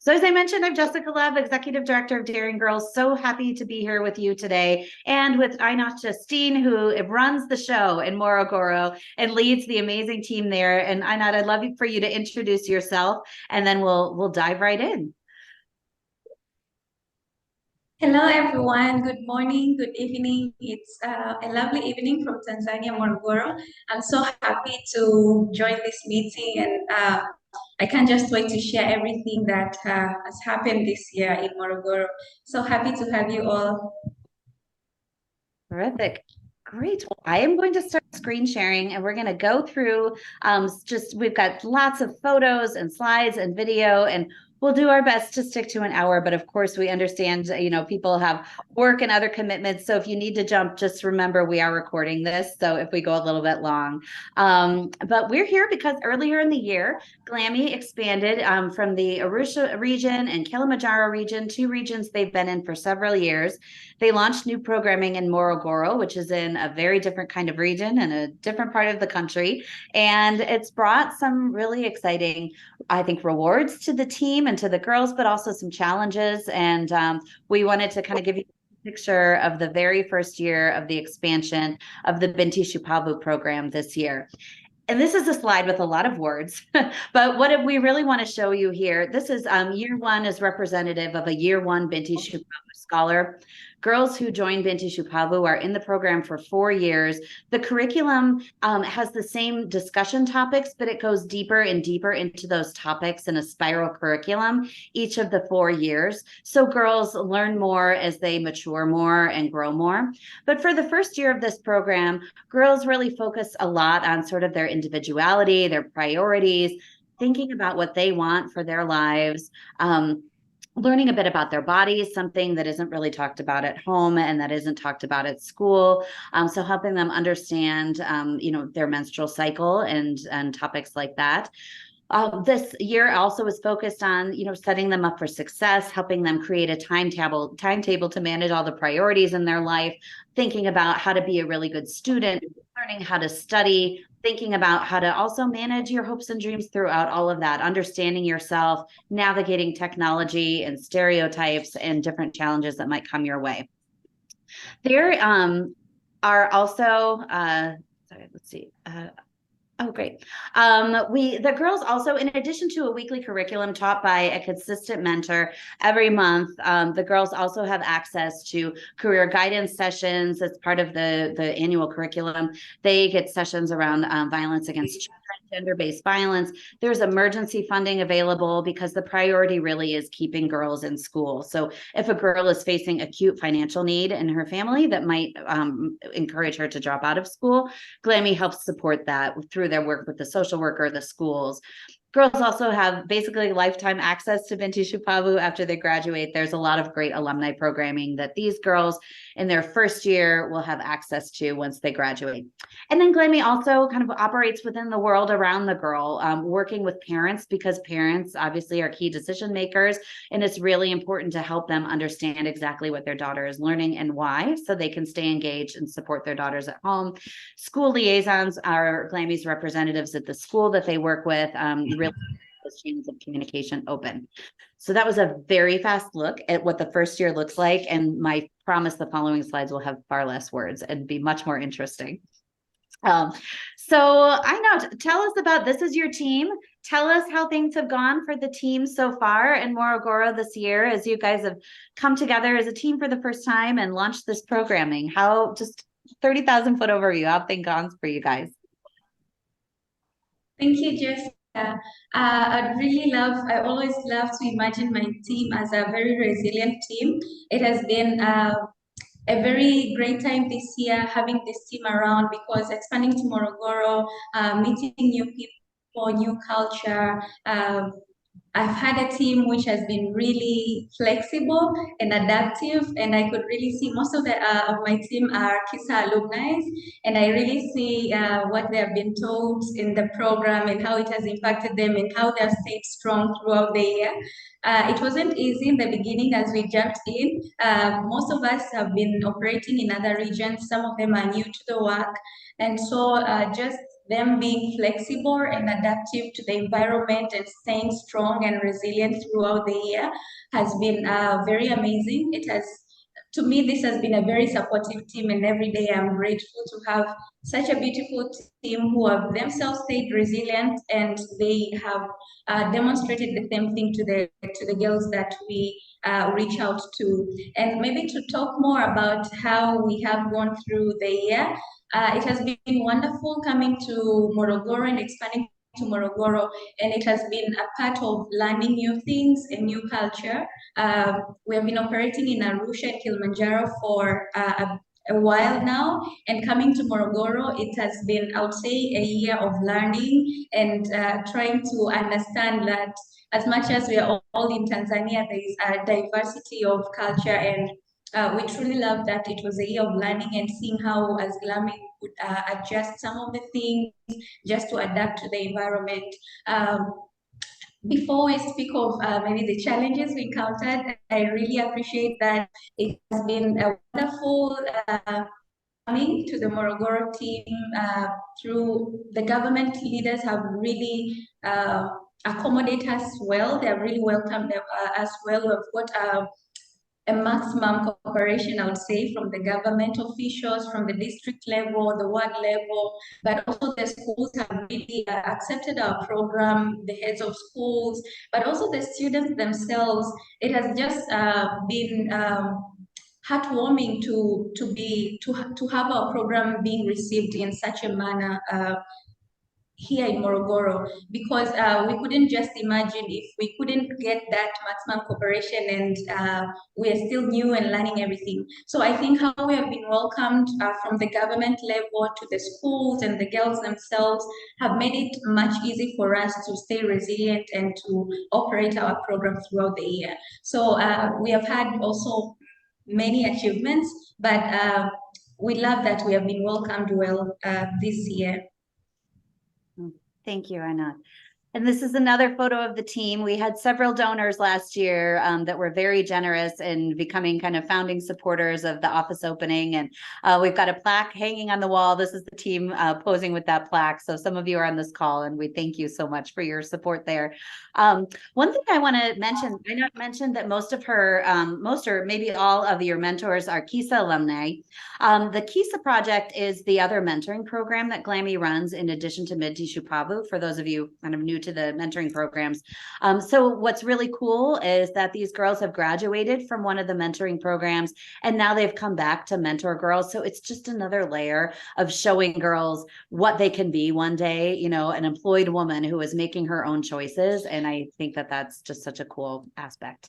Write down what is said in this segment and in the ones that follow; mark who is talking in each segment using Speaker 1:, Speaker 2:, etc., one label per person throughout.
Speaker 1: So as I mentioned, I'm Jessica Lev, Executive Director of Daring Girls. So happy to be here with you today and with Einoth Justine, who runs the show in Morogoro and leads the amazing team there. And Einoth, I'd love for you to introduce yourself and then we'll dive right in.
Speaker 2: Hello, everyone. Good morning, good evening. It's a lovely evening from Tanzania, Morogoro. I'm so happy to join this meeting, and I can't just wait to share everything that has happened this year in Morogoro. So happy to have you all.
Speaker 1: Terrific. Great. Well, I am going to start screen sharing and we're going to go through we've got lots of photos and slides and video, and we'll do our best to stick to an hour. But of course, we understand, people have work and other commitments. So if you need to jump, just remember we are recording this. So if we go a little bit long, but we're here because earlier in the year, GLAMI expanded from the Arusha region and Kilimanjaro region, two regions they've been in for several years. They launched new programming in Morogoro, which is in a very different kind of region and a different part of the country. And it's brought some really exciting, I think, rewards to the team and to the girls, but also some challenges. And we wanted to kind of give you a picture of the very first year of the expansion of the Binti Shupavu program this year. And this is a slide with a lot of words, but what we really want to show you here, this is year one is representative of a year one Binti Shupavu scholar. Girls who join Binti Shupavu are in the program for 4 years. The curriculum has the same discussion topics, but it goes deeper and deeper into those topics in a spiral curriculum each of the 4 years. So girls learn more as they mature more and grow more. But for the first year of this program, girls really focus a lot on sort of their individuality, their priorities, thinking about what they want for their lives. Learning a bit about their bodies, something that isn't really talked about at home and that isn't talked about at school. So helping them understand, their menstrual cycle and topics like that. This year also was focused on, setting them up for success, helping them create a timetable to manage all the priorities in their life, thinking about how to be a really good student, learning how to study, thinking about how to also manage your hopes and dreams throughout all of that, understanding yourself, navigating technology and stereotypes and different challenges that might come your way. There are also, let's see. Oh, great. The girls also, in addition to a weekly curriculum taught by a consistent mentor every month, the girls also have access to career guidance sessions as part of the annual curriculum. They get sessions around violence against children, gender-based violence. There's emergency funding available because the priority really is keeping girls in school. So if a girl is facing acute financial need in her family that might encourage her to drop out of school, GLAMI helps support that through their work with the social worker, the schools. Girls also have basically lifetime access to Binti Shupavu after they graduate. There's a lot of great alumni programming that these girls in their first year will have access to once they graduate. And then GLAMI also kind of operates within the world around the girl, working with parents, because parents obviously are key decision makers. And it's really important to help them understand exactly what their daughter is learning and why, so they can stay engaged and support their daughters at home. School liaisons are GLAMI's representatives at the school that they work with, really those channels of communication open. So that was a very fast look at what the first year looks like. And my promise, the following slides will have far less words and be much more interesting. So I know, tell us about, this is your team. Tell us how things have gone for the team so far in Morogoro this year, as you guys have come together as a team for the first time and launched this programming. How, just 30,000 foot overview, how have things gone for you guys?
Speaker 2: Thank you, Jessica. I always love to imagine my team as a very resilient team. It has been a very great time this year having this team around, because expanding to Morogoro, meeting new people, new culture. I've had a team which has been really flexible and adaptive, and I could really see most of my team are KISA alumni, and I really see what they have been taught in the program and how it has impacted them and how they have stayed strong throughout the year. It wasn't easy in the beginning as we jumped in. Most of us have been operating in other regions. Some of them are new to the work. And so just them being flexible and adaptive to the environment and staying strong and resilient throughout the year has been very amazing. It has, to me, this has been a very supportive team, and every day I'm grateful to have such a beautiful team who have themselves stayed resilient, and they have demonstrated the same thing to the girls that we reach out to. And maybe to talk more about how we have gone through the year, it has been wonderful coming to Morogoro and expanding to Morogoro, and it has been a part of learning new things and new culture. We have been operating in Arusha and Kilimanjaro for a while now, and coming to Morogoro, it has been, I would say, a year of learning and trying to understand that as much as we are all in Tanzania, there is a diversity of culture, and we truly love that it was a year of learning and seeing how, as GLAMI, would adjust some of the things just to adapt to the environment. Before we speak of maybe the challenges we encountered, I really appreciate that it has been a wonderful coming to the Morogoro team through the government leaders have really accommodated us well. They have really welcomed us well. We've got a maximum cooperation, I would say, from the government officials, from the district level, the ward level, but also the schools have really accepted our program, the heads of schools, but also the students themselves. It has just been heartwarming to have our program being received in such a manner. Here in Morogoro, because we couldn't just imagine if we couldn't get that maximum cooperation, and we're still new and learning everything. So I think how we have been welcomed from the government level to the schools and the girls themselves have made it much easier for us to stay resilient and to operate our program throughout the year. So we have had also many achievements, but we love that we have been welcomed well this year.
Speaker 1: Thank you, Einoth. And this is another photo of the team. We had several donors last year that were very generous in becoming kind of founding supporters of the office opening. And we've got a plaque hanging on the wall. This is the team posing with that plaque. So some of you are on this call, and we thank you so much for your support there. One thing I want to mention, Einoth mentioned that most of her, most or maybe all of your mentors are KISA alumni. The KISA project is the other mentoring program that GLAMI runs in addition to Binti Shupavu, for those of you kind of new to the mentoring programs. So what's really cool is that these girls have graduated from one of the mentoring programs, and now they've come back to mentor girls. So it's just another layer of showing girls what they can be one day, you know, an employed woman who is making her own choices. And I think that that's just such a cool aspect.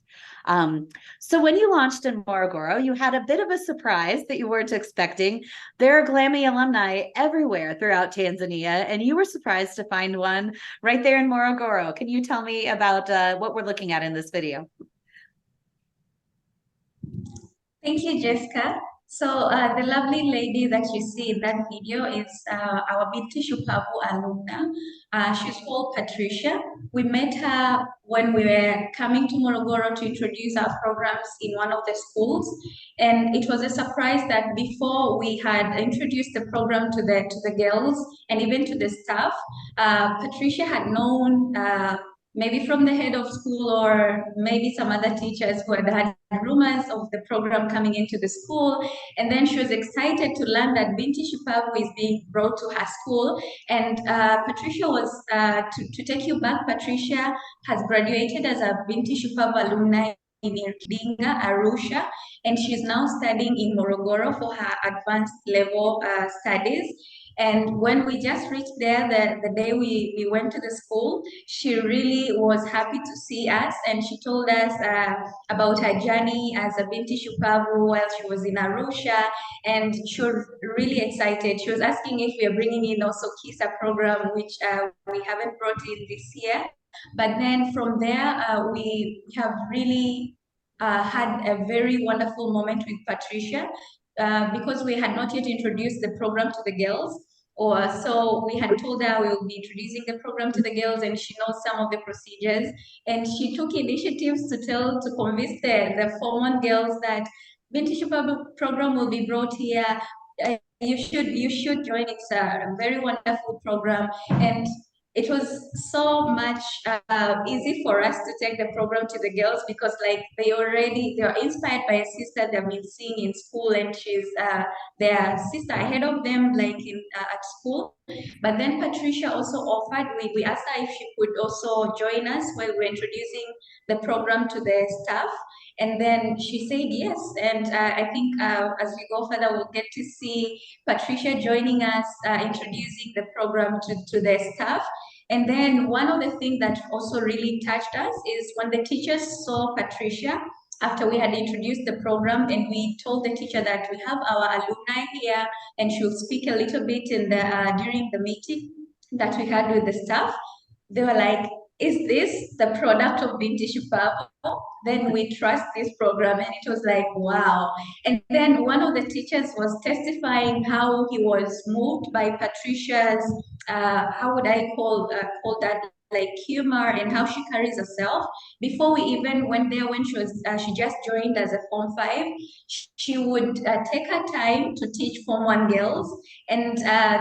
Speaker 1: So when you launched in Morogoro, you had a bit of a surprise that you weren't expecting. There are GLAMI alumni everywhere throughout Tanzania, and you were surprised to find one right there in Morogoro. Can you tell me about what we're looking at in this video?
Speaker 2: Thank you, Jessica. So the lovely lady that you see in that video is our Binti Shupavu alumna. She's called Patricia. We met her when we were coming to Morogoro to introduce our programs in one of the schools. And it was a surprise that before we had introduced the program to the girls and even to the staff, Patricia had known maybe from the head of school or maybe some other teachers who had rumors of the program coming into the school. And then she was excited to learn that Binti Shupavu is being brought to her school. And Patricia was, to take you back, Patricia has graduated as a Binti Shupavu alumni in Iringa, Arusha, and she's now studying in Morogoro for her advanced level studies. And when we just reached there, the day we went to the school, she really was happy to see us, and she told us about her journey as a Binti Shupavu while she was in Arusha, and she was really excited. She was asking if we are bringing in also KISA program, which we haven't brought in this year. But then from there, we have really had a very wonderful moment with Patricia because we had not yet introduced the program to the girls. Or so we had told her we will be introducing the program to the girls, and she knows some of the procedures. And she took initiatives to convince the Form 1 girls that Binti Shupavu program will be brought here. you should join. It's a very wonderful program, and it was so much easy for us to take the program to the girls because like they are inspired by a sister they've been seeing in school, and she's their sister ahead of them like in at school. But then Patricia also offered, we asked her if she could also join us while we're introducing the program to the staff. And then she said yes. And I think as we go further, we'll get to see Patricia joining us, introducing the program to the staff. And then one of the things that also really touched us is when the teachers saw Patricia after we had introduced the program, and we told the teacher that we have our alumni here and she'll speak a little bit in the during the meeting that we had with the staff. They were like, is this the product of Binti Shupavu? Then we trust this program. And it was like, wow. And then one of the teachers was testifying how he was moved by Patricia's, how would I call that, like humor and how she carries herself. Before we even went there, when she just joined as a Form 5, she would take her time to teach Form 1 girls. And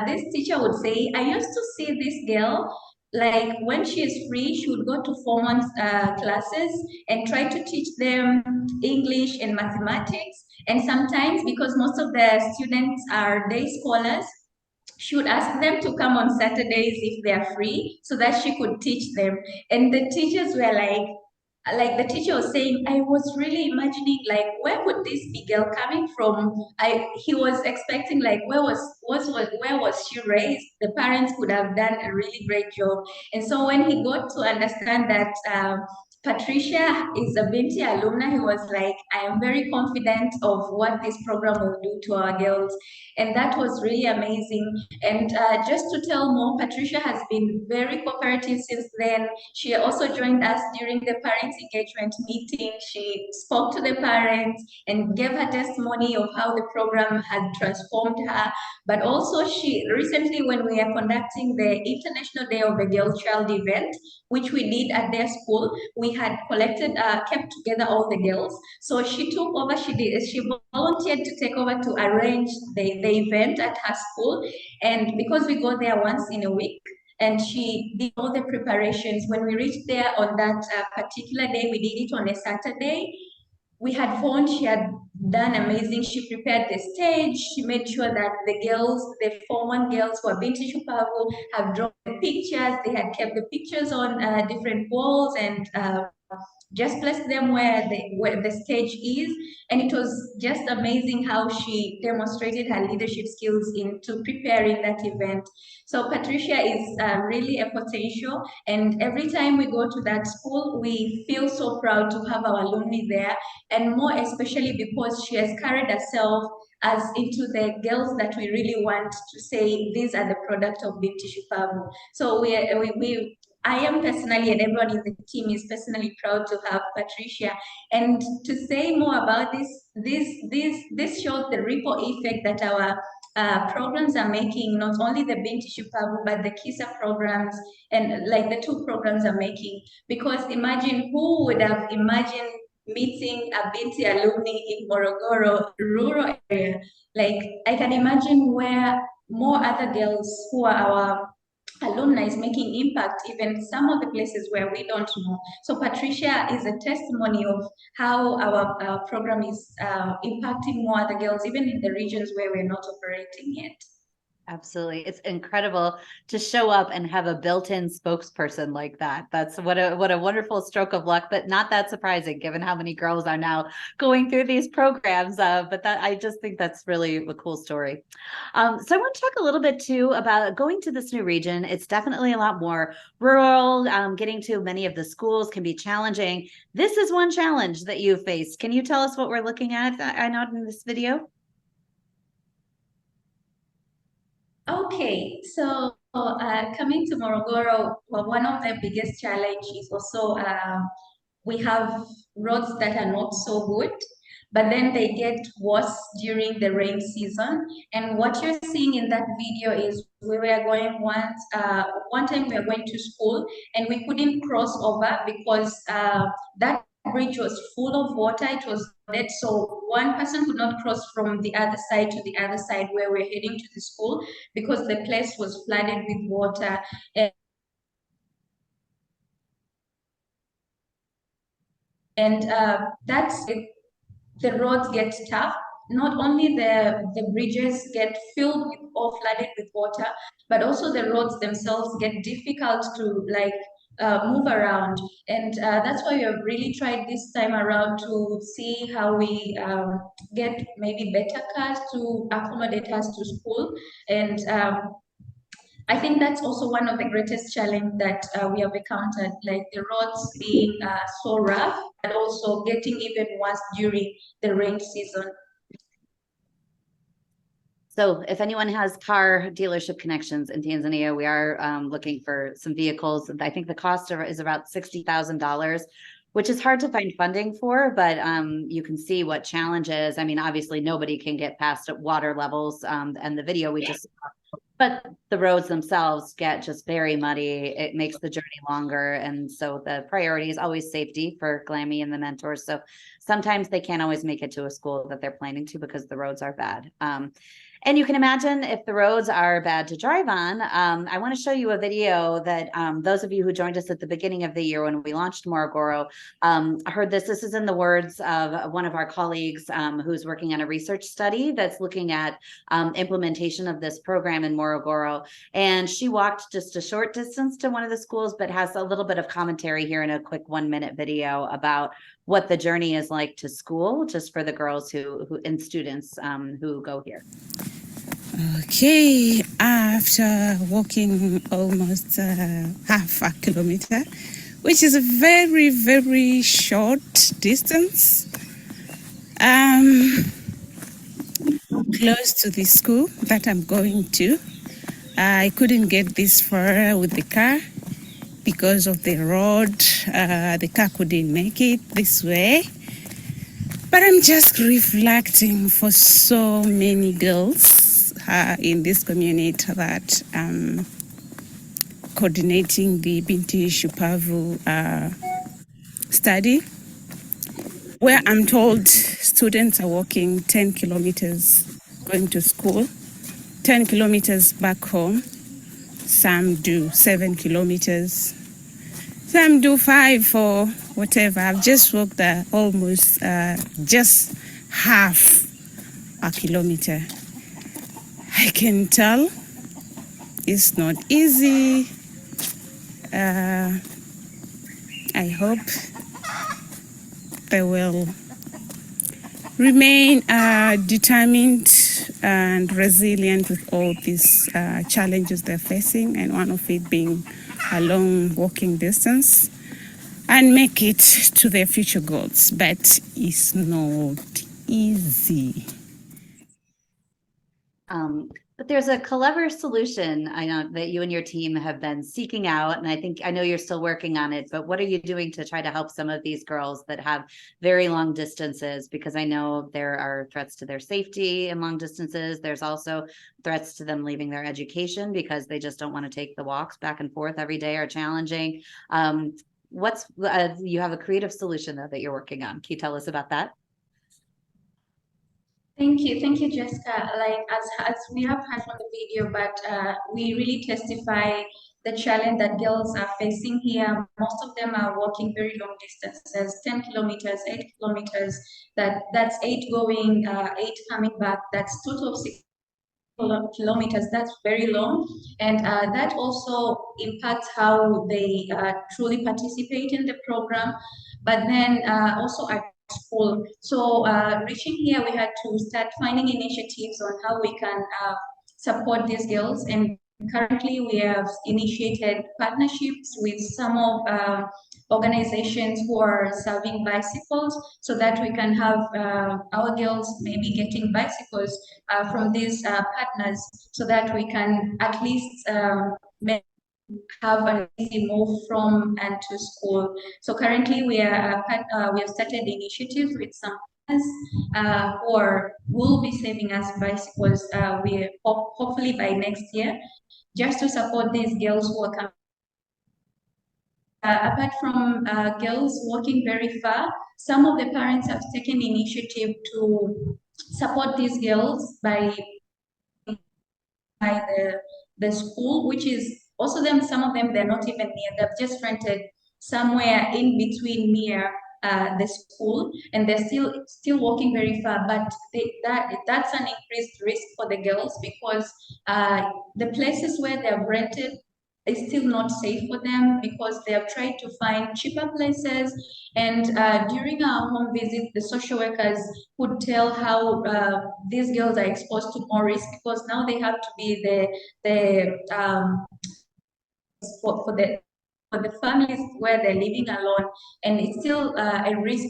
Speaker 2: this teacher would say, I used to see this girl like when she is free, she would go to Form 1 classes and try to teach them English and mathematics. And sometimes, because most of the students are day scholars, she would ask them to come on Saturdays if they are free so that she could teach them. And the teachers were like the teacher was saying, I was really imagining like where could this be girl coming from? He was expecting like where was she raised? The parents could have done a really great job. And so when he got to understand that Patricia is a Binti alumna, he was like, I am very confident of what this program will do to our girls. And that was really amazing. And just to tell more, Patricia has been very cooperative since then. She also joined us during the parents' engagement meeting. She spoke to the parents and gave her testimony of how the program had transformed her. But also, she recently, when we are conducting the International Day of the Girl Child event, which we did at their school, we had kept together all the girls. So she took over, she volunteered to take over to arrange the event at her school. And because we go there once in a week, and she did all the preparations. When we reached there on that particular day, we did it on a Saturday. We had phoned, she had done amazing. She prepared the stage. She made sure that the girls, the Form 1 girls who are Binti Shupavu, have drawn the pictures. They had kept the pictures on different walls and just placed them where the stage is. And it was just amazing how she demonstrated her leadership skills into preparing that event. So Patricia is really a potential, and every time we go to that school, we feel so proud to have our alumni there, and more especially because she has carried herself as into the girls that we really want to say these are the product of Binti Shupavu. So we I am personally, and everyone in the team is personally proud to have Patricia. And to say more about this shows the ripple effect that our programs are making, not only the Binti Shupavu, but the KISA programs and like the two programs are making. Because imagine who would have imagined meeting a Binti alumni in Morogoro rural area. Like I can imagine where more other girls who are our alumni is making impact, even some of the places where we don't know. So Patricia is a testimony of how our program is impacting more other girls, even in the regions where we're not operating yet.
Speaker 1: Absolutely. It's incredible to show up and have a built-in spokesperson like that. That's what a wonderful stroke of luck, but not that surprising given how many girls are now going through these programs. But that I just think that's really a cool story. So I want to talk a little bit too about going to this new region. It's definitely a lot more rural. Getting to many of the schools can be challenging. This is one challenge that you faced. Can you tell us what we're looking at? I know in this video.
Speaker 2: Okay, so coming to Morogoro, well, one of the biggest challenge is also we have roads that are not so good, but then they get worse during the rain season. And what you're seeing in that video is we were going one time we were going to school and we couldn't cross over because that bridge was full of water. It was flooded, so one person could not cross from the other side to the other side where we're heading to the school because the place was flooded with water. And that's it. The roads get tough. Not only the bridges get filled with or flooded with water, but also the roads themselves get difficult to move around. And that's why we have really tried this time around to see how we get maybe better cars to accommodate us to school. And I think that's also one of the greatest challenge that we have encountered, like the roads being so rough, and also getting even worse during the rain season.
Speaker 1: So if anyone has car dealership connections in Tanzania, we are looking for some vehicles. I think the cost is about $60,000, which is hard to find funding for, but you can see what challenges. I mean, obviously nobody can get past water levels, and the video we just saw, but the roads themselves get just very muddy. It makes the journey longer. And so the priority is always safety for GLAMI and the mentors. So sometimes they can't always make it to a school that they're planning to because the roads are bad. And you can imagine if the roads are bad to drive on. I want to show you a video that those of you who joined us at the beginning of the year when we launched Morogoro heard this. This is in the words of one of our colleagues who's working on a research study that's looking at implementation of this program in Morogoro. And she walked just a short distance to one of the schools, but has a little bit of commentary here in a quick 1-minute video about what the journey is like to school, just for the girls who and students who go here.
Speaker 3: Okay, after walking almost half a kilometer, which is a very, very short distance, close to the school that I'm going to. I couldn't get this far with the car because of the road. The car couldn't make it this way. But I'm just reflecting for so many girls in this community that coordinating the Binti Shupavu study, where I'm told students are walking 10 kilometers going to school, 10 kilometers back home. Some do 7 kilometers, some do 5 or whatever. I've just walked almost just half a kilometer. I can tell it's not easy. I hope they will remain determined and resilient with all these challenges they're facing, and one of it being a long walking distance, and make it to their future goals. But it's not easy.
Speaker 1: But there's a clever solution I know that you and your team have been seeking out, and I know you're still working on it, but what are you doing to try to help some of these girls that have very long distances? Because I know there are threats to their safety in long distances. There's also threats to them leaving their education because they just don't want to take the walks back and forth every day are challenging. You have a creative solution though that you're working on. Can you tell us about that?
Speaker 2: Thank you, Jessica. Like as we have heard from the video, but we really testify the challenge that girls are facing here. Most of them are walking very long distances, 10 kilometers, 8 kilometers. That's 8 going, 8 coming back. That's total of 6 kilometers. That's very long, and that also impacts how they truly participate in the program. But then also at school. So reaching here, we had to start finding initiatives on how we can support these girls. And currently, we have initiated partnerships with some of organizations who are serving bicycles, so that we can have our girls maybe getting bicycles from these partners, so that we can at least have an easy move from and to school. So currently we have started initiatives with some partners who will be saving us bicycles. We hopefully by next year, just to support these girls who are coming apart from girls walking very far, some of the parents have taken initiative to support these girls by the school, which is also them. Some of them they're not even near. They've just rented somewhere in between near the school, and they're still walking very far. But that's an increased risk for the girls because the places where they're rented is still not safe for them because they have tried to find cheaper places. And during our home visit, the social workers could tell how these girls are exposed to more risk because now they have to be the for the families where they're living alone, and it's still a risk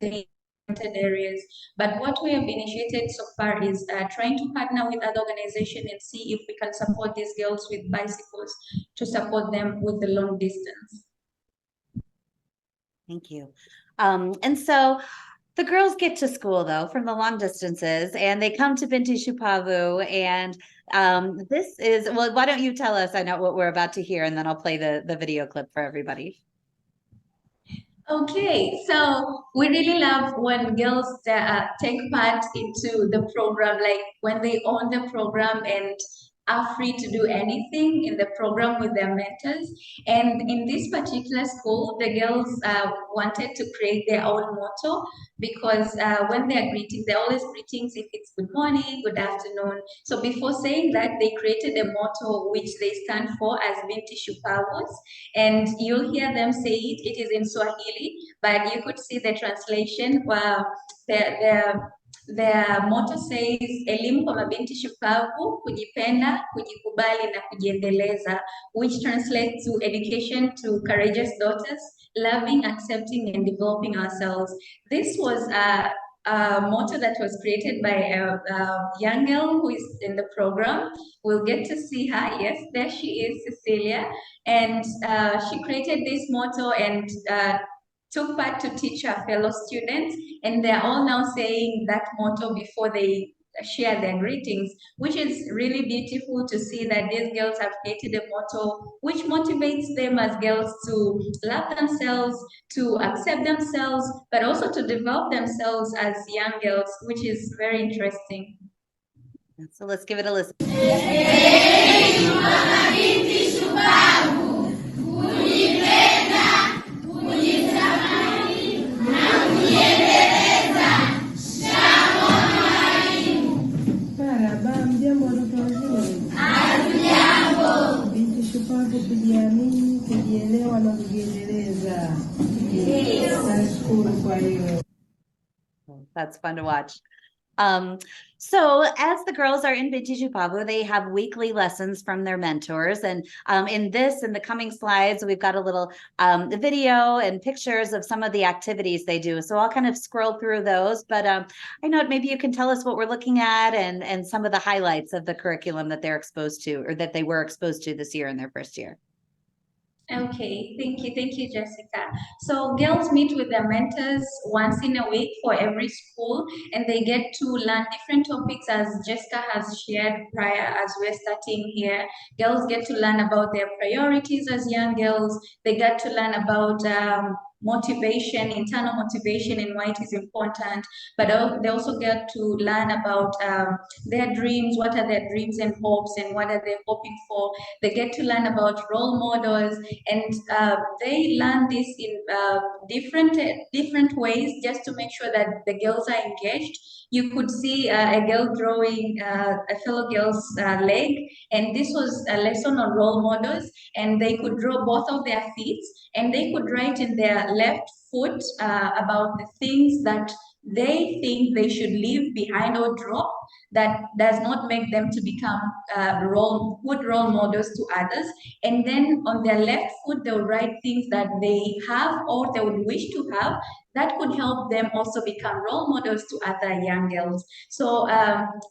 Speaker 2: in rented areas. But what we have initiated so far is trying to partner with other organizations and see if we can support these girls with bicycles to support them with the long distance.
Speaker 1: Thank you. And so the girls get to school though from the long distances, and they come to Binti Shupavu. And this is, well, why don't you tell us? I know what we're about to hear, and then I'll play the video clip for everybody.
Speaker 2: Okay, so we really love when girls take part into the program, like when they own the program and are free to do anything in the program with their mentors. And in this particular school, the girls wanted to create their own motto because when they are greeting, they're always greetings if it's good morning, good afternoon. So before saying that, they created a motto which they stand for as Binti Shupavu, and you'll hear them say it. It is in Swahili, but you could see the translation. Well, the motto says elimu kwa mabinti shupavu, kujipenda, kujikubali na kujiendeleza, which translates to education to courageous daughters, loving, accepting, and developing ourselves. This was a motto that was created by a young girl who is in the program. We'll get to see her. Yes, there she is, Cecilia. And she created this motto and took part to teach her fellow students. And they're all now saying that motto before they share their greetings, which is really beautiful to see that these girls have created a motto which motivates them as girls to love themselves, to accept themselves, but also to develop themselves as young girls, which is very interesting.
Speaker 1: So let's give it a listen.
Speaker 4: Binti Shupavu, kujiamini, kujielewa na kujiendeleza. Nashukuru kwa hiyo.
Speaker 1: That's fun to watch. So as the girls are in Binti Shupavu, they have weekly lessons from their mentors. And in the coming slides, we've got a little video and pictures of some of the activities they do. So I'll kind of scroll through those, but I know maybe you can tell us what we're looking at and some of the highlights of the curriculum that they're exposed to, or that they were exposed to this year in their first year.
Speaker 2: Okay, thank you, Jessica. So girls meet with their mentors once in a week for every school, and they get to learn different topics as Jessica has shared prior as we're starting here. Girls get to learn about their priorities as young girls. They get to learn about motivation, internal motivation, and why it is important. But they also get to learn about their dreams, what are their dreams and hopes, and what are they hoping for. They get to learn about role models, and they learn this in different ways just to make sure that the girls are engaged. You could see a girl drawing a fellow girl's leg, and this was a lesson on role models, and they could draw both of their feet, and they could write in their left foot about the things that they think they should leave behind or drop that does not make them to become good role models to others. And then on their left foot, they'll write things that they have or they would wish to have that could help them also become role models to other young girls. So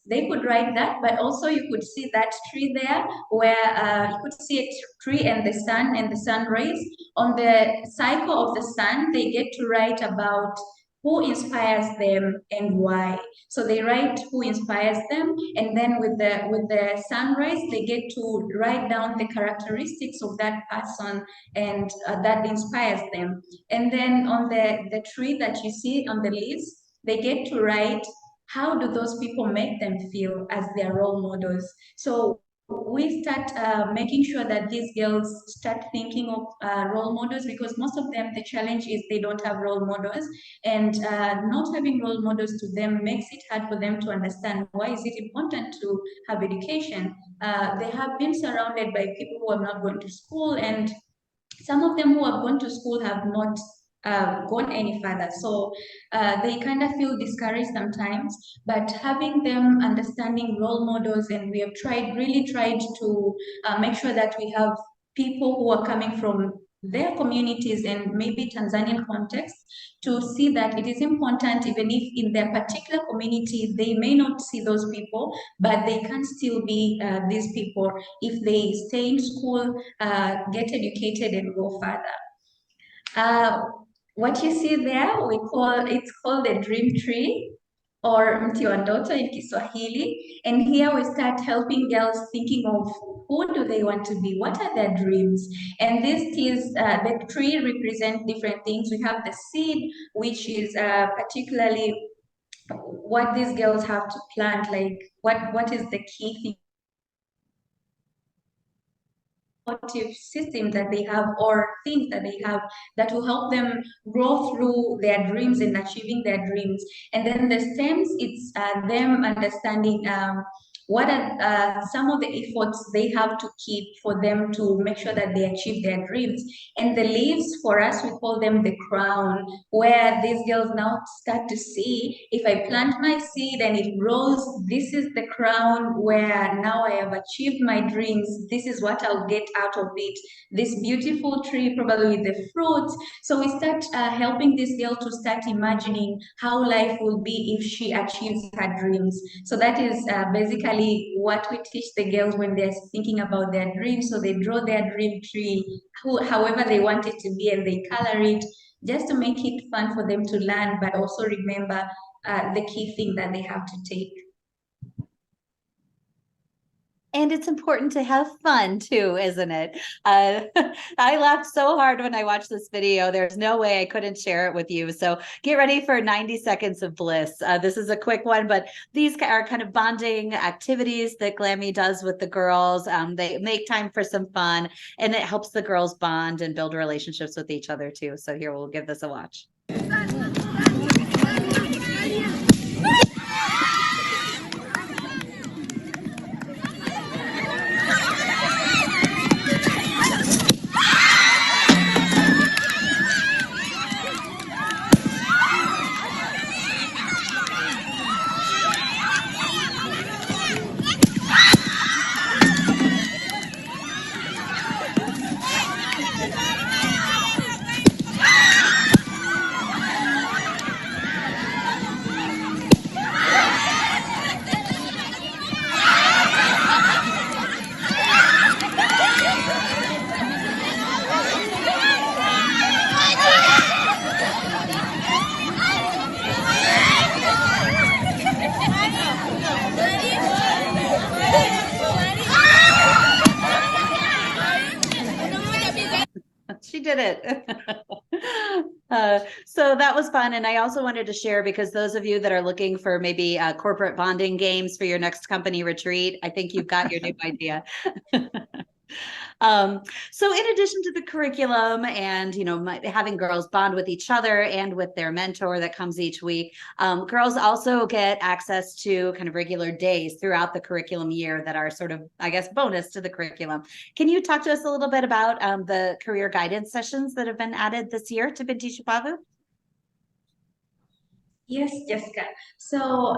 Speaker 2: they could write that, but also you could see that tree there where you could see a tree and the sun rays. On the cycle of the sun, they get to write about who inspires them and why. So they write who inspires them, and then with the sunrise, they get to write down the characteristics of that person and that inspires them. And then on the tree that you see on the leaves, they get to write how do those people make them feel as their role models. So we start making sure that these girls start thinking of role models, because most of them, the challenge is they don't have role models, and not having role models to them makes it hard for them to understand why is it important to have education. They have been surrounded by people who are not going to school, and some of them who have gone to school have not gone any further. So they kind of feel discouraged sometimes, but having them understanding role models, and we have really tried to make sure that we have people who are coming from their communities and maybe Tanzanian context to see that it is important, even if in their particular community they may not see those people, but they can still be these people if they stay in school, get educated, and go further. What you see there, it's called a dream tree or mti wa ndoto in Kiswahili. And here we start helping girls thinking of who do they want to be, what are their dreams. And this is the tree represents different things. We have the seed, which is particularly what these girls have to plant, like what is the key thing system that they have, or things that they have that will help them grow through their dreams and achieving their dreams. And then the stems, it's them understanding what are some of the efforts they have to keep for them to make sure that they achieve their dreams. And the leaves, for us, we call them the crown, where these girls now start to see, if I plant my seed and it grows, this is the crown where now I have achieved my dreams. This is what I'll get out of it. This beautiful tree, probably with the fruits. So we start helping this girl to start imagining how life will be if she achieves her dreams. So that is basically what we teach the girls when they're thinking about their dreams. So they draw their dream tree, however they want it to be, and they color it just to make it fun for them to learn, but also remember the key thing that they have to take.
Speaker 1: And it's important to have fun too, isn't it? I laughed so hard when I watched this video. There's no way I couldn't share it with you. So get ready for 90 seconds of bliss. This is a quick one, but these are kind of bonding activities that GLAMI does with the girls. They make time for some fun, and it helps the girls bond and build relationships with each other too. So here, we'll give this a watch. She did it. So that was fun. And I also wanted to share, because those of you that are looking for maybe corporate bonding games for your next company retreat, I think you've got your new idea. So in addition to the curriculum and, having girls bond with each other and with their mentor that comes each week, girls also get access to kind of regular days throughout the curriculum year that are sort of, I guess, bonus to the curriculum. Can you talk to us a little bit about the career guidance sessions that have been added this year to Binti Shupavu?
Speaker 2: Yes, Jessica. So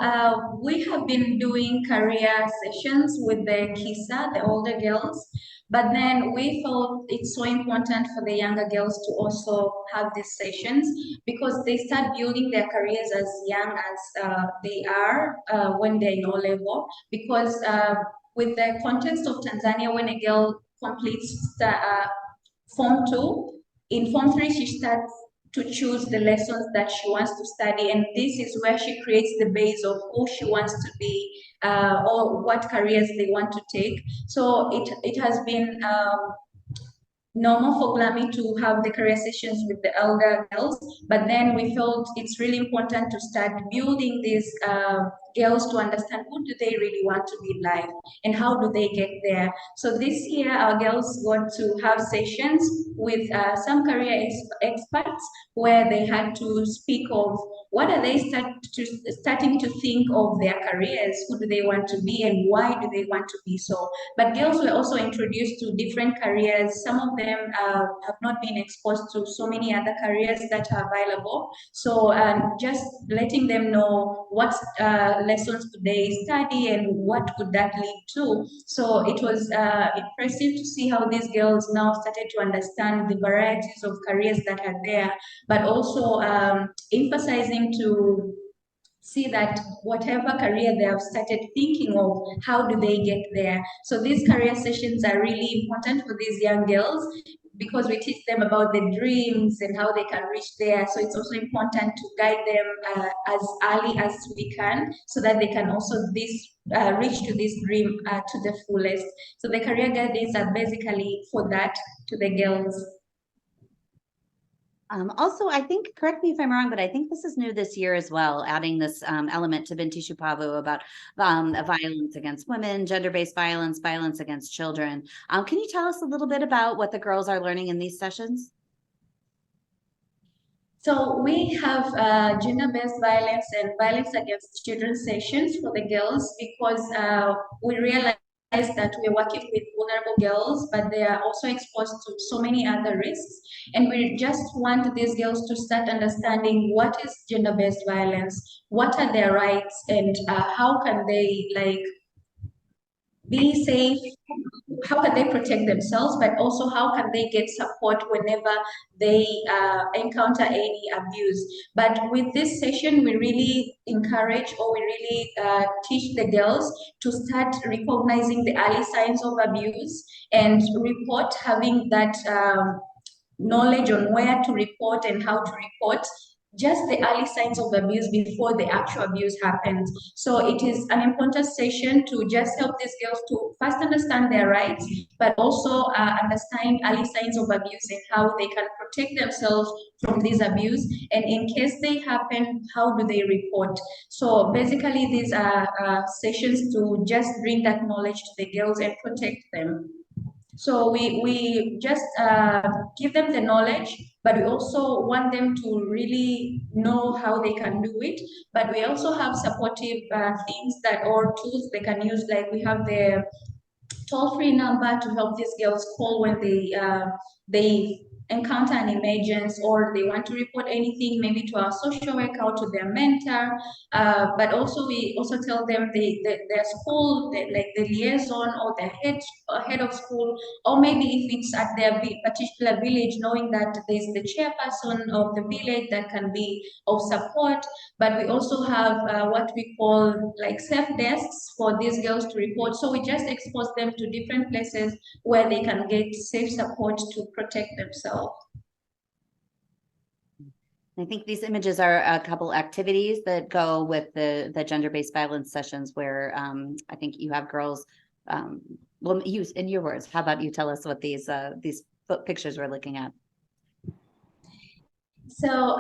Speaker 2: we have been doing career sessions with the KISA, the older girls, but then we felt it's so important for the younger girls to also have these sessions, because they start building their careers as young as they are when they're in O-level. Because with the context of Tanzania, when a girl completes Form 2, in Form 3 she starts to choose the lessons that she wants to study, and this is where she creates the base of who she wants to be, or what careers they want to take. So it has been normal for GLAMI to have the career sessions with the elder girls, but then we felt it's really important to start building these girls to understand who do they really want to be in life and how do they get there. So this year our girls got to have sessions with some career experts where they had to speak of what are they starting to think of their careers, who do they want to be and why do they want to be so. But girls were also introduced to different careers. Some of them have not been exposed to so many other careers that are available. So just letting them know what lessons could they study and what could that lead to. So it was impressive to see how these girls now started to understand the varieties of careers that are there, but also emphasizing to see that whatever career they have started thinking of, how do they get there? So these career sessions are really important for these young girls because we teach them about the dreams and how they can reach there. So it's also important to guide them as early as we can so that they can also reach to this dream to the fullest. So the career guidance are basically for that to the girls.
Speaker 1: Also, I think, correct me if I'm wrong, but I think this is new this year as well, adding this element to Binti Shupavu about violence against women, gender-based violence, violence against children. Can you tell us a little bit about what the girls are learning in these sessions?
Speaker 2: So we have gender-based violence and violence against children sessions for the girls because we realize that we're working with vulnerable girls, but they are also exposed to so many other risks. And we just want these girls to start understanding what is gender-based violence, what are their rights, and how can they be safe, how can they protect themselves, but also how can they get support whenever they encounter any abuse. But with this session, we really encourage, or we really teach the girls to start recognizing the early signs of abuse and report, having that knowledge on where to report and how to report, just the early signs of abuse before the actual abuse happens. So it is an important session to just help these girls to first understand their rights, but also understand early signs of abuse and how they can protect themselves from this abuse. And in case they happen, how do they report? So basically, these are sessions to just bring that knowledge to the girls and protect them. So we just give them the knowledge, but we also want them to really know how they can do it. But we also have supportive things that or tools they can use, like we have the toll-free number to help these girls call when they encounter an emergency or they want to report anything, maybe to our social worker or to their mentor. But also we also tell them their school, like the liaison or the head of school, or maybe if it's at their particular village, knowing that there's the chairperson of the village that can be of support. But we also have what we call like safe desks for these girls to report. So we just expose them to different places where they can get safe support to protect themselves.
Speaker 1: I think these images are a couple activities that go with the gender-based violence sessions where I think you have girls, well, use in your words, how about you tell us what these pictures we're looking at?
Speaker 2: So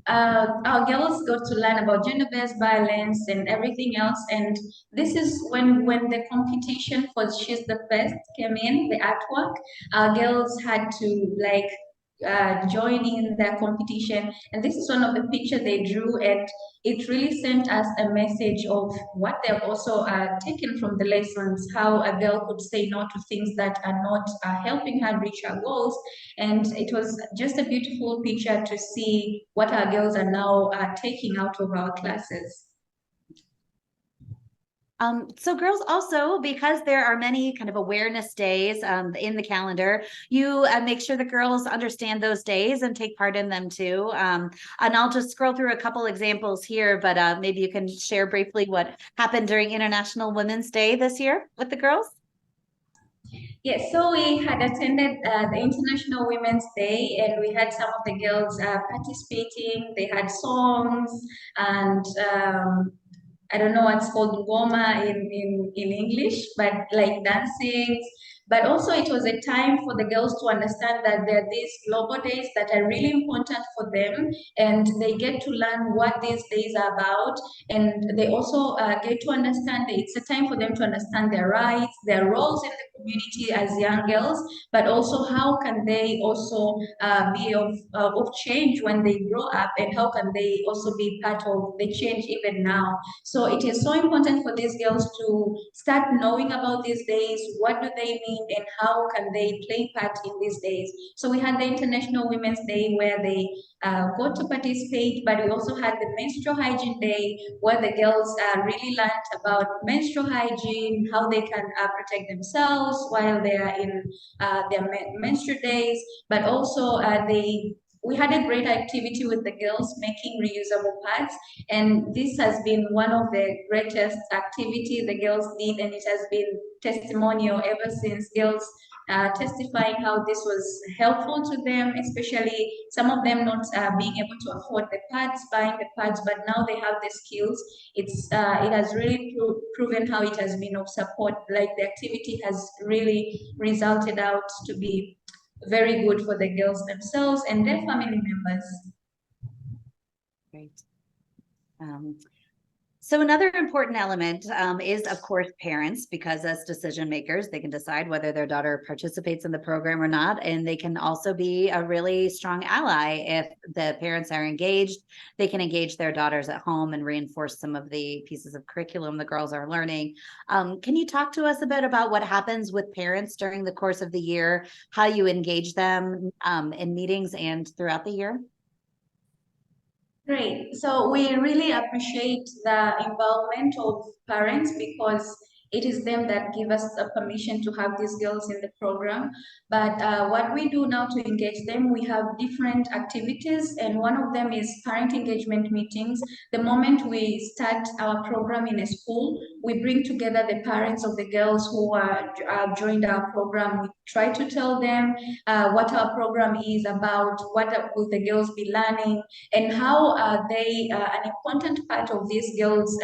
Speaker 2: our girls got to learn about gender-based violence and everything else. And this is when the competition for She's the Best came in, the artwork, our girls had to like join in the competition. And this is one of the pictures they drew, and it really sent us a message of what they've also taken from the lessons, how a girl could say no to things that are not helping her reach her goals. And it was just a beautiful picture to see what our girls are now taking out of our classes.
Speaker 1: So girls also, because there are many kind of awareness days in the calendar, you make sure the girls understand those days and take part in them too. And I'll just scroll through a couple examples here, but maybe you can share briefly what happened during International Women's Day this year with the girls.
Speaker 2: Yes, so we had attended the International Women's Day, and we had some of the girls participating. They had songs and I don't know what's called ngoma in English, but like dancing. But also it was a time for the girls to understand that there are these global days that are really important for them, and they get to learn what these days are about. And they also get to understand that it's a time for them to understand their rights, their roles in the community as young girls, but also how can they also be of change when they grow up, and how can they also be part of the change even now. So it is so important for these girls to start knowing about these days, what do they mean, and how can they play part in these days. So we had the International Women's Day where they got to participate, but we also had the Menstrual Hygiene Day where the girls really learned about menstrual hygiene, how they can protect themselves while they are in their menstrual days, but also we had a great activity with the girls making reusable pads, and this has been one of the greatest activity the girls did, and it has been testimonial ever since. Girls testifying how this was helpful to them, especially some of them not being able to afford the pads, buying the pads, but now they have the skills. It has really proven how it has been of support. Like the activity has really resulted out to be very good for the girls themselves and their family members.
Speaker 1: Great. So another important element is, of course, parents, because as decision makers, they can decide whether their daughter participates in the program or not. And they can also be a really strong ally if the parents are engaged. They can engage their daughters at home and reinforce some of the pieces of curriculum the girls are learning. Can you talk to us a bit about what happens with parents during the course of the year, how you engage them in meetings and throughout the year?
Speaker 2: Great. So we really appreciate the involvement of parents because it is them that give us the permission to have these girls in the program. But what we do now to engage them, we have different activities, and one of them is parent engagement meetings. The moment we start our program in a school, we bring together the parents of the girls who are joined our program. We try to tell them what our program is about, what will the girls be learning, and how they an important part of these girls'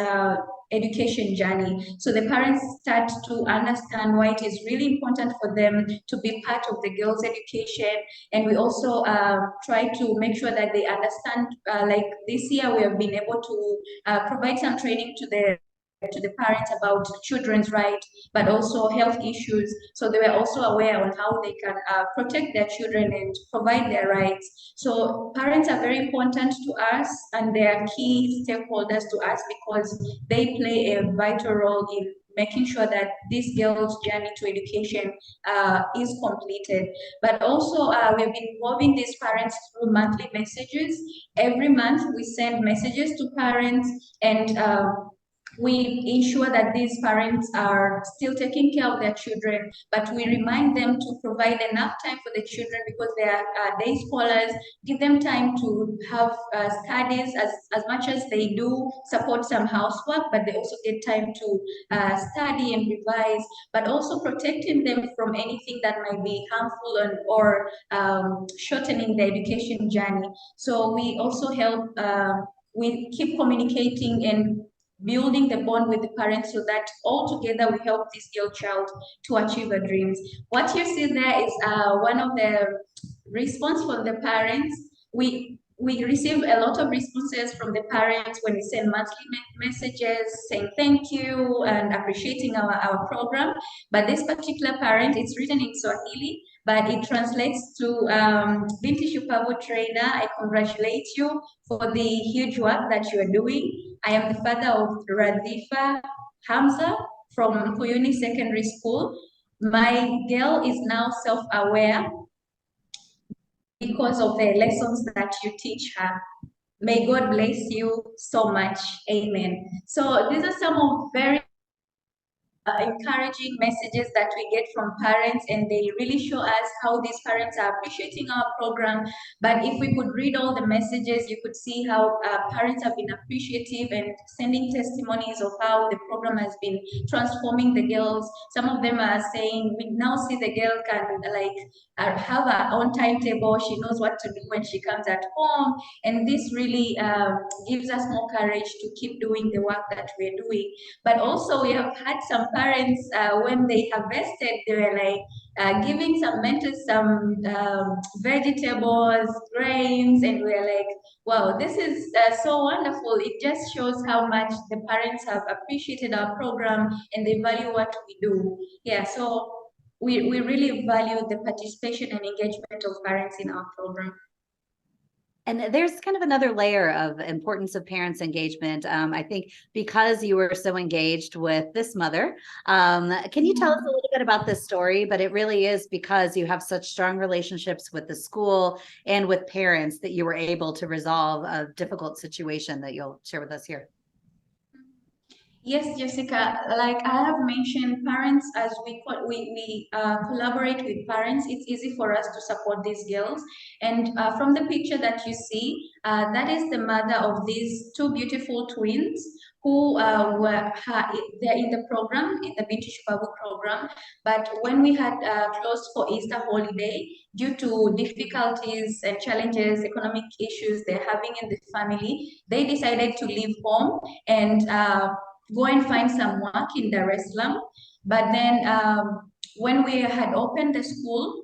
Speaker 2: education journey. So the parents start to understand why it is really important for them to be part of the girls' education, and we also try to make sure that they understand. Like this year, we have been able to provide some training to the parents about children's rights, but also health issues. So they were also aware on how they can protect their children and provide their rights. So parents are very important to us, and they are key stakeholders to us because they play a vital role in making sure that this girl's journey to education is completed. But also, we have been involving these parents through monthly messages. Every month, we send messages to parents, and we ensure that these parents are still taking care of their children, but we remind them to provide enough time for the children because they are day scholars. Give them time to have studies as much as they do support some housework, but they also get time to study and revise, but also protecting them from anything that might be harmful or shortening the education journey. So we also help, we keep communicating and building the bond with the parents so that all together we help this girl child to achieve her dreams. What you see there is one of the response from the parents. We receive a lot of responses from the parents when we send monthly messages saying thank you and appreciating our program. But this particular parent, it's written in Swahili, but it translates to Binti Shupavu trainer. I congratulate you for the huge work that you are doing. I am the father of Radhifa Hamza from Puyuni Secondary School. My girl is now self-aware because of the lessons that you teach her. May God bless you so much. Amen. So these are some of very encouraging messages that we get from parents, and they really show us how these parents are appreciating our program. But if we could read all the messages, you could see how parents have been appreciative and sending testimonies of how the program has been transforming the girls. Some of them are saying, we now see the girl can have her own timetable. She knows what to do when she comes at home. And this really gives us more courage to keep doing the work that we're doing. But also we have had some parents, when they harvested, they were giving some mentors some vegetables, grains, and we're like, wow, this is so wonderful. It just shows how much the parents have appreciated our program and they value what we do. Yeah, so we really value the participation and engagement of parents in our program.
Speaker 1: And there's kind of another layer of importance of parents' engagement. I think because you were so engaged with this mother, can you tell us a little bit about this story? But it really is because you have such strong relationships with the school and with parents that you were able to resolve a difficult situation that you'll share with us here.
Speaker 2: Yes, Jessica, like I have mentioned, parents, as we collaborate with parents, it's easy for us to support these girls. And from the picture that you see, that is the mother of these two beautiful twins who they're in the program, in the Binti Shupavu program. But when we had closed for Easter holiday, due to difficulties and challenges, economic issues they're having in the family, they decided to leave home and go and find some work in Dar es Salaam. But then when we had opened the school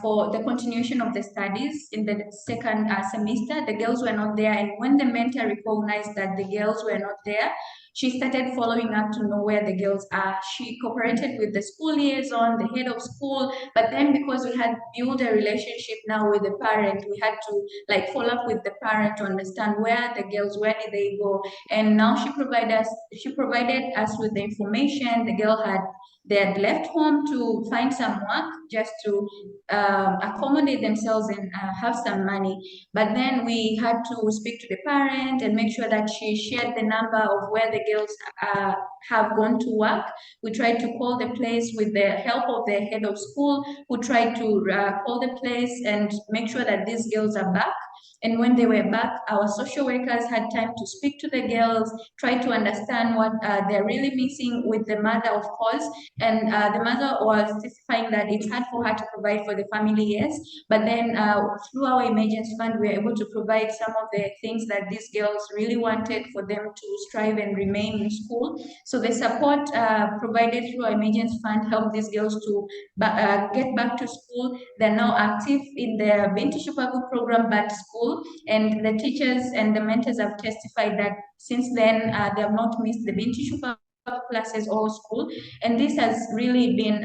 Speaker 2: for the continuation of the studies in the second semester, the girls were not there. And when the mentor recognized that the girls were not there, she started following up to know where the girls are. She cooperated with the school liaison, the head of school, but then because we had built a relationship now with the parent, we had to follow up with the parent to understand where the girls, where did they go. And now she provided us with the information. The girl they had left home to find some work just to accommodate themselves and have some money. But then we had to speak to the parent and make sure that she shared the number of where the girls have gone to work. We tried to call the place with the help of the head of school, who tried to call the place and make sure that these girls are back. And when they were back, our social workers had time to speak to the girls, try to understand what they're really missing with the mother, of course. And the mother was testifying that it's hard for her to provide for the family, yes. But then through our emergency fund, we were able to provide some of the things that these girls really wanted for them to strive and remain in school. So the support provided through our emergency fund helped these girls to get back to school. They're now active in the Binti Shupavu program back to school, and the teachers and the mentors have testified that since then they have not missed the Binti Shupavu classes or school, and this has really been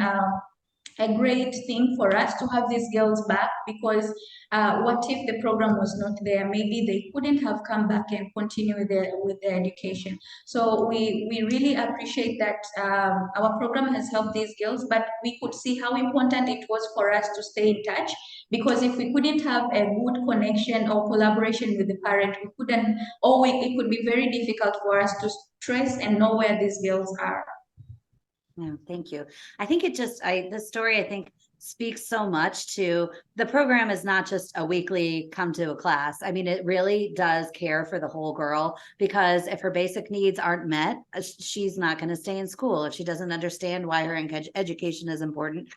Speaker 2: a great thing for us to have these girls back, because what if the program was not there? Maybe they couldn't have come back and continue with their education. So we really appreciate that our program has helped these girls, but we could see how important it was for us to stay in touch, because if we couldn't have a good connection or collaboration with the parent, we couldn't, or it could be very difficult for us to trace and know where these girls are.
Speaker 1: Yeah, thank you. I think this story, I think, speaks so much to the program is not just a weekly come to a class. I mean, it really does care for the whole girl, because if her basic needs aren't met, she's not going to stay in school. If she doesn't understand why her education is important,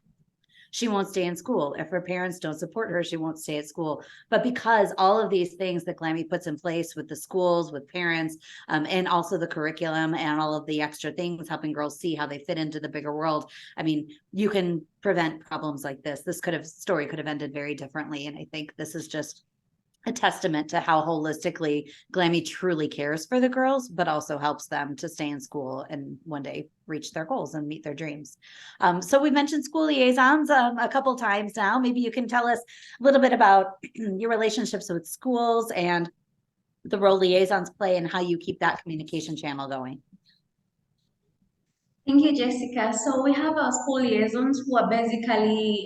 Speaker 1: she won't stay in school. If her parents don't support her, she won't stay at school. But because all of these things that GLAMI puts in place with the schools, with parents, and also the curriculum and all of the extra things, helping girls see how they fit into the bigger world, I mean, you can prevent problems like this. This story could have ended very differently. And I think this is just a testament to how holistically GLAMI truly cares for the girls, but also helps them to stay in school and one day reach their goals and meet their dreams. So we mentioned school liaisons a couple times now. Maybe you can tell us a little bit about your relationships with schools and the role liaisons play and how you keep that communication channel going.
Speaker 2: Thank you, Jessica. So we have our school liaisons, who are basically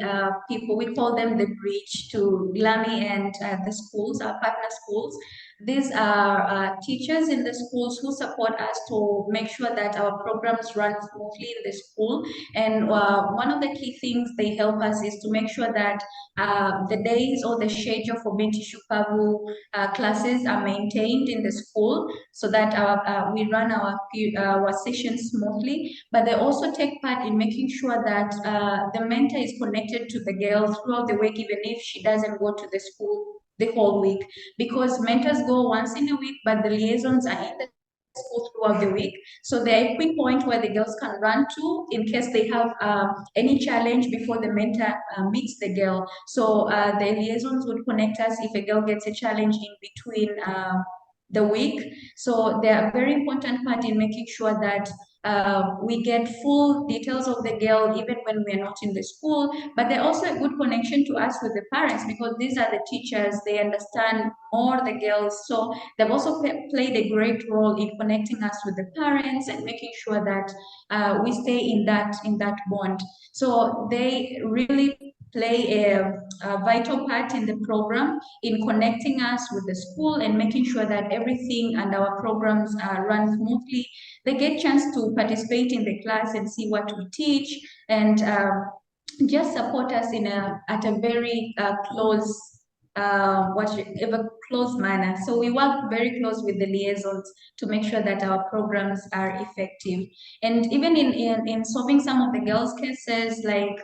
Speaker 2: people, we call them the bridge to GLAMI and the schools, our partner schools. These are teachers in the schools who support us to make sure that our programs run smoothly in the school. And one of the key things they help us is to make sure that the days or the schedule for Binti Shupavu classes are maintained in the school so that we run our sessions smoothly. But they also take part in making sure that the mentor is connected to the girl throughout the week, even if she doesn't go to the school the whole week, because mentors go once in a week, but the liaisons are in the school throughout the week. So there are a quick point where the girls can run to in case they have any challenge before the mentor meets the girl. So the liaisons would connect us if a girl gets a challenge in between the week. So they are a very important part in making sure that we get full details of the girl even when we're not in the school, but they're also a good connection to us with the parents because these are the teachers, they understand more the girls. So they've also played a great role in connecting us with the parents and making sure that we stay in that bond. So they really play a vital part in the program in connecting us with the school and making sure that everything and our programs run smoothly. They get chance to participate in the class and see what we teach and just support us in at a very close whatever close manner. So we work very close with the liaisons to make sure that our programs are effective. And even in solving some of the girls' cases, like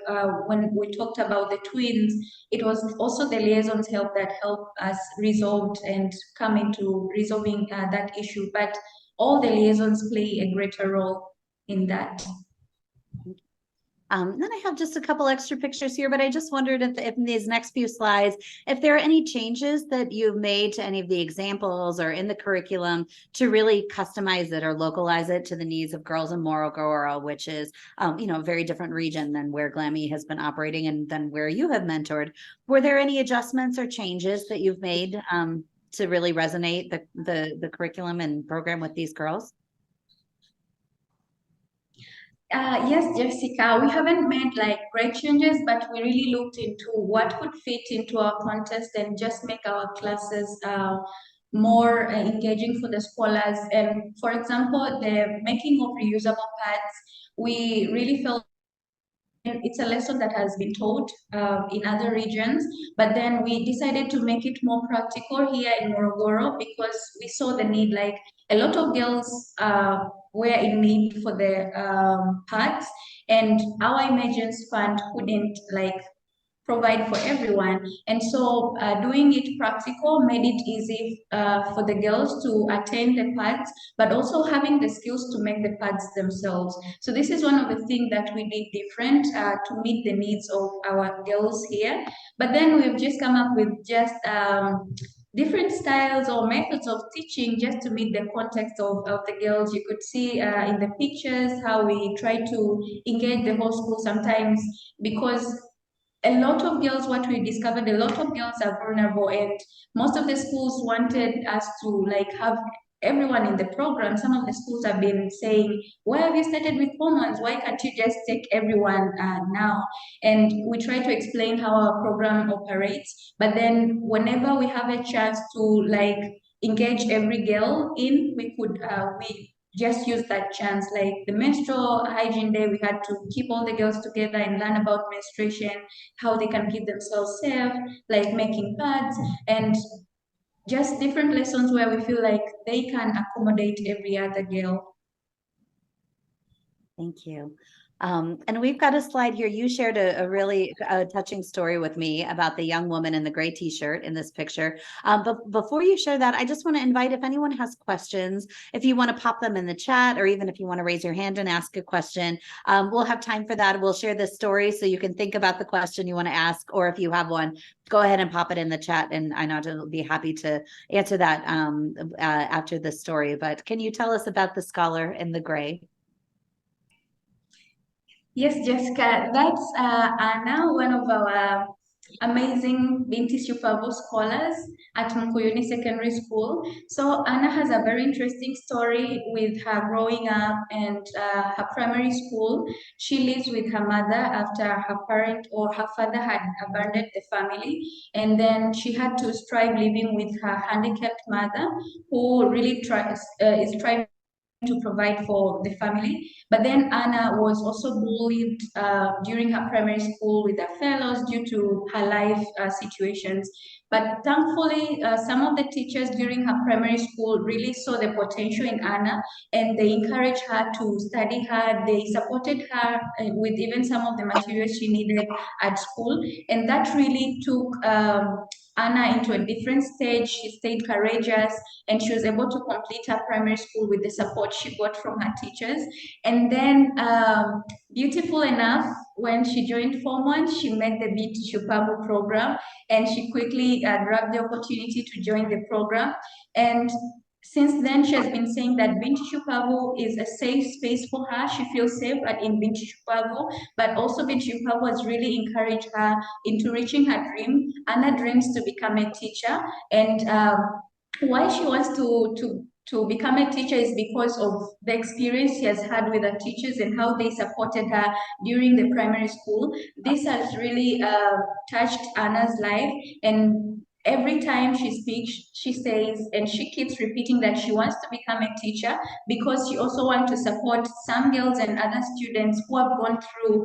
Speaker 2: when we talked about the twins, it was also the liaisons help that help us resolve and come into resolving that issue. But all the liaisons play a greater role in that.
Speaker 1: Then I have just a couple extra pictures here, but I just wondered if in these next few slides, if there are any changes that you've made to any of the examples or in the curriculum to really customize it or localize it to the needs of girls in Morogoro, which is, a very different region than where GLAMI has been operating and than where you have mentored. Were there any adjustments or changes that you've made to really resonate the curriculum and program with these girls?
Speaker 2: Yes, Jessica, we haven't made like great changes, but we really looked into what would fit into our contest and just make our classes more engaging for the scholars. And for example, the making of reusable pads, we really felt it's a lesson that has been taught in other regions, but then we decided to make it more practical here in Morogoro because we saw the need. Like a lot of girls were in need for the pads, and our emergency fund couldn't like provide for everyone. And so doing it practical made it easy for the girls to attain the pads, but also having the skills to make the pads themselves. So this is one of the things that we did different to meet the needs of our girls here. But then we've just come up with just different styles or methods of teaching just to meet the context of the girls. You could see in the pictures how we try to engage the whole school sometimes because a lot of girls, what we discovered, a lot of girls are vulnerable, and most of the schools wanted us to like have everyone in the program. Some of the schools have been saying, "Why have you started with hormones? Why can't you just take everyone now?" And we try to explain how our program operates, but then whenever we have a chance to like engage every girl in, we just use that chance. Like the menstrual hygiene day, we had to keep all the girls together and learn about menstruation, how they can keep themselves safe, like making pads, and just different lessons where we feel like they can accommodate every other girl.
Speaker 1: Thank you. And we've got a slide here. You shared a really touching story with me about the young woman in the gray t-shirt in this picture. But before you share that, I just want to invite if anyone has questions, if you want to pop them in the chat, or even if you want to raise your hand and ask a question, we'll have time for that. We'll share this story so you can think about the question you want to ask, or if you have one, go ahead and pop it in the chat, and Einoth will be happy to answer that after the story. But can you tell us about the scholar in the gray?
Speaker 2: Yes, Jessica, that's Anna, one of our amazing Binti Shupavu scholars at Mkuyuni Secondary School. So Anna has a very interesting story with her growing up and her primary school. She lives with her mother after her parent or her father had abandoned the family, and then she had to strive living with her handicapped mother, who really is trying to provide for the family. But then Anna was also bullied during her primary school with her fellows due to her life situations. But thankfully, some of the teachers during her primary school really saw the potential in Anna, and they encouraged her to study hard. They supported her with even some of the materials she needed at school. And that really took Anna into a different stage. She stayed courageous, and she was able to complete her primary school with the support she got from her teachers. And then, beautiful enough, when she joined Form 1, she met the Binti Shupavu program, and she quickly grabbed the opportunity to join the program. And since then, she has been saying that Binti Shupavu is a safe space for her. She feels safe in Binti Shupavu, but also Binti Shupavu has really encouraged her into reaching her dream. Anna dreams to become a teacher, and why she wants to become a teacher is because of the experience she has had with her teachers and how they supported her during the primary school. This has really touched Anna's life, and every time she speaks, she says, and she keeps repeating that she wants to become a teacher because she also wants to support some girls and other students who have gone through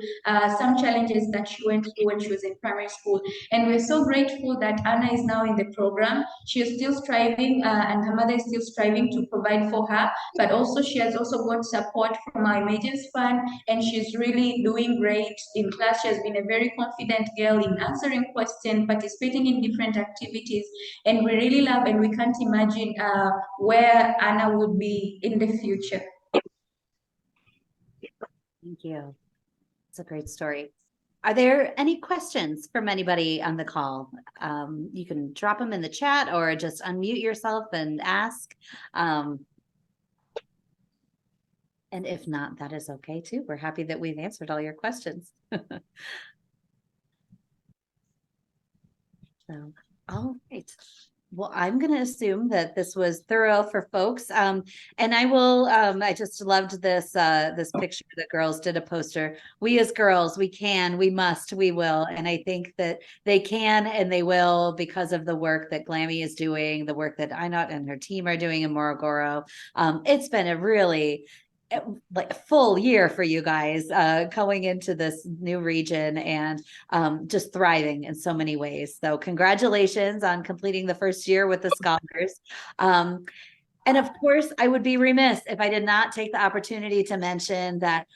Speaker 2: some challenges that she went through when she was in primary school. And we're so grateful that Anna is now in the program. She is still striving, and her mother is still striving to provide for her, but also she has also got support from our emergency fund, and she's really doing great in class. She has been a very confident girl in answering questions, participating in different activities, and we really love and we can't imagine where Anna would be in the future.
Speaker 1: Thank you. It's a great story. Are there any questions from anybody on the call? You can drop them in the chat or just unmute yourself and ask. And if not, that is okay too. We're happy that we've answered all your questions. So, all right. Well, I'm going to assume that this was thorough for folks. And I will, I just loved this, this picture. The girls did a poster. We as girls, we can, we must, we will. And I think that they can and they will because of the work that GLAMI is doing, the work that Einoth and her team are doing in Morogoro. It's been a really like full year for you guys going into this new region and just thriving in so many ways. So congratulations on completing the first year with the scholars. And of course, I would be remiss if I did not take the opportunity to mention that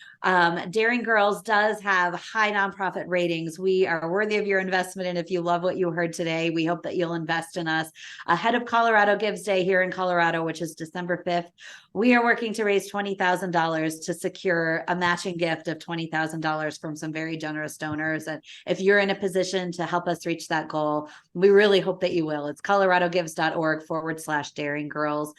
Speaker 1: Daring Girls does have high nonprofit ratings. We are worthy of your investment. And if you love what you heard today, we hope that you'll invest in us. Ahead of Colorado Gives Day here in Colorado, which is December 5th, we are working to raise $20,000 to secure a matching gift of $20,000 from some very generous donors. And if you're in a position to help us reach that goal, we really hope that you will. It's coloradogives.org/Daring Girls.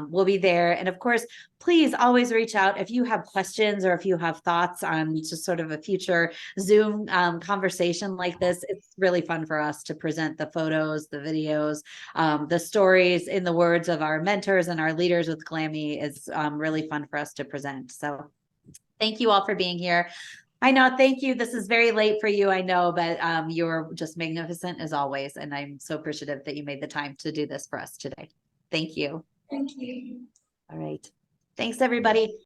Speaker 1: We'll be there. And of course, please always reach out if you have questions or if you have thoughts on just sort of a future Zoom conversation like this. It's really fun for us to present the photos, the videos, the stories in the words of our mentors and our leaders with GLAMI is really fun for us to present. So thank you all for being here. I know, thank you. This is very late for you, I know, but you're just magnificent as always. And I'm so appreciative that you made the time to do this for us today. Thank you.
Speaker 2: Thank you.
Speaker 1: All right. Thanks, everybody.